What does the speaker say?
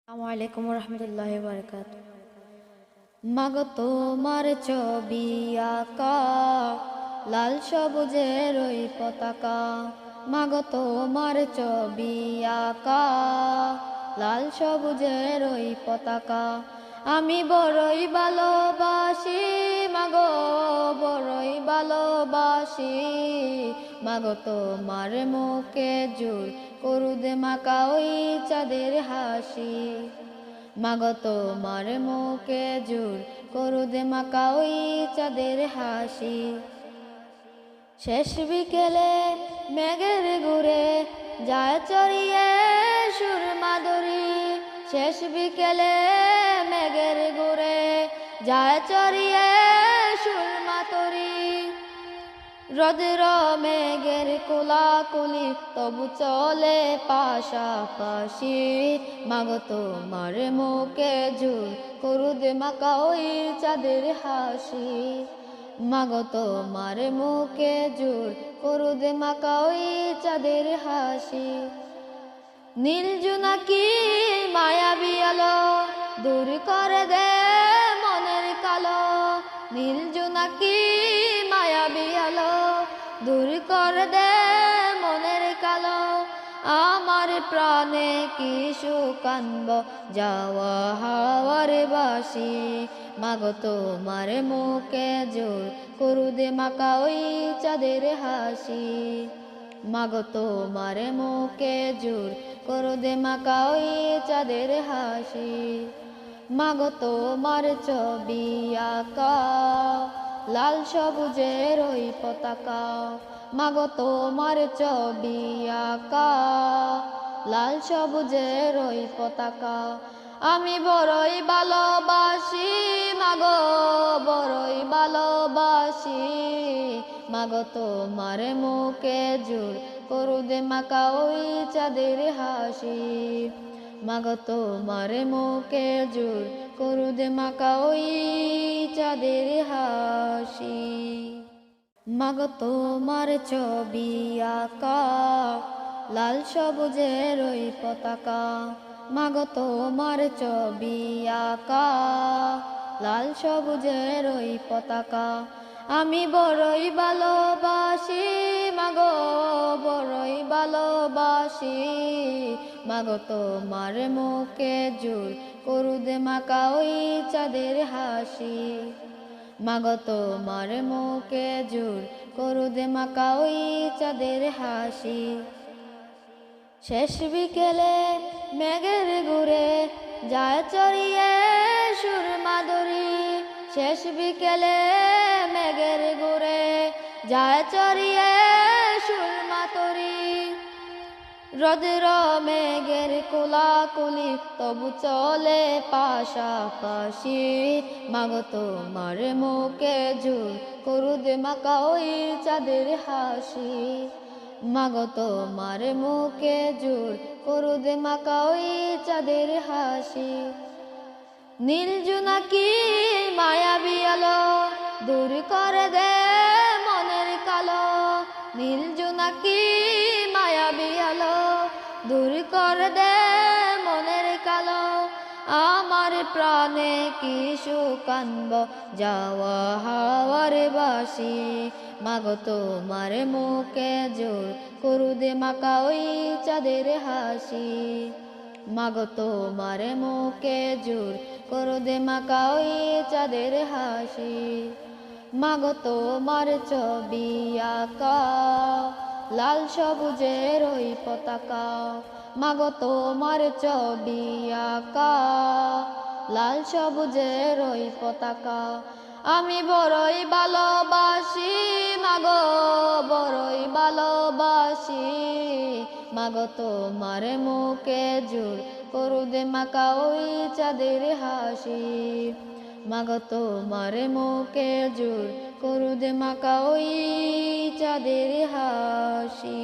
আসসালামু আলাইকুম রহমতুল্লাহি বারাকাতুহু। মাগো তোমার ছবি আঁকা লাল সবুজের ওই পতাকা, মাগো তোমার ছবি আঁকা লাল সবুজের ওই পতাকা। আমি বড়ই ভালোবাসি মাগো, বড়ই ভালোবাসি মাগো তোমার মুখে জোর করুদে মাকা ওই চাঁদের হাসি, মাগো তোমার মুখে জোর করুদে মাকা ওই চাঁদের হাসি। শেষ বিকেলে মেঘের ঘুরে যায় চড়িয়ে সুরমা দড়ি, শেষ বিকেলে মেঘের ঘুরে যায় চড়িয়ে সুরমা তরি। রোদের মেঘের কোলাকুলি তবু চলে পাশাপাশি, মাগো তোমার মুখে জোর করুদে মাকা ওই চাঁদের হাসি, মাগো তোমার মুখে জোর করুদে মাকা ওই চাঁদের হাসি। নীল জোনাকি মায়াবী আলো দূর করে দে মনের কালো, নীল জোনাকি মায়াবী আলো দূর করে দে মনের কালো। আমার প্রাণে কি সুখ আনব যাওয়া হাওয়ার বাসি, মাগো তোমার মুখে জোর করুদে মাকা ওই চাঁদের হাসি, মাগো তোমার মুখে জোর করুদে মাকা ওই চাঁদের হাসি। মাগো তোমার ছবি আঁকা লাল সবুজের ওই পতাকা, মাগো তোমার ছবি আঁকা লাল সবুজের ওই পতাকা। আমি বড়ই ভালোবাসি মাগো, বড়ই ভালোবাসি মাগো তোমার মুখে জোর করুদে মাকা ওই চাঁদের হাসি, মাগো তোমার মুখে জোর করুদে মাকা ওই চাঁদের হাসি। মাগো তোমার ছবি আঁকা লাল সবুজের ওই পতাকা, মাগো তোমার ছবি আঁকা লাল সবুজের ওই পতাকা। আমি বড়ই ভালোবাসি মাগো, বড়ই ভালোবাসি মাগো তোমার মুখে জোর করুদে মাকা ওই চাঁদের হাসি, মাগো তোমার মুখে জোর করুদে মাকা ওই চাঁদের হাসি। শেষ বিকেলে মেঘের ঘুরে যায় চড়িয়ে সুরমা দড়ি, শেষ বিকেলে মেঘের ঘুরে যায় চড়িয়ে সুরমা তরি। রোদের মেঘের কোলাকুলি তবু চলে পাশাপাশি, মাগো তোমার মুখে জোর করুদে মাকা ওই চাঁদের হাসি, মাগো তোমার মুখে জোর করুদে মাকা ওই চাঁদের হাসি। নীল জোনাকি মায়াবী আলো দূর করে দে মনের কালো, নীল জোনাকি মায়াবী আলো দূর করে দে মনের কালো। আমার প্রাণে কি সুখ আনব যাওয়া হাওয়ার বাসি, মাগো তোমার মুখে জোর করুদে মাকা ওই চাঁদের হাসি, মাগো তোমার মুখে জোর করুদে মাকা ওই চাঁদের হাসি। মাগো তোমার ছবি আঁকা লাল সবুজের ওই পতাকা, মাগো তোমার ছবি আঁকা লাল সবুজের ওই পতাকা। আমি বড়ই ভালোবাসি মাগো, বড়ই ভালোবাসি মাগো তোমার মুখে জোর করুদে মাকা ওই চাঁদের হাসি, মাগো তোমার মুখে জোর করুদে মাকা ওই চাঁদের হাসি।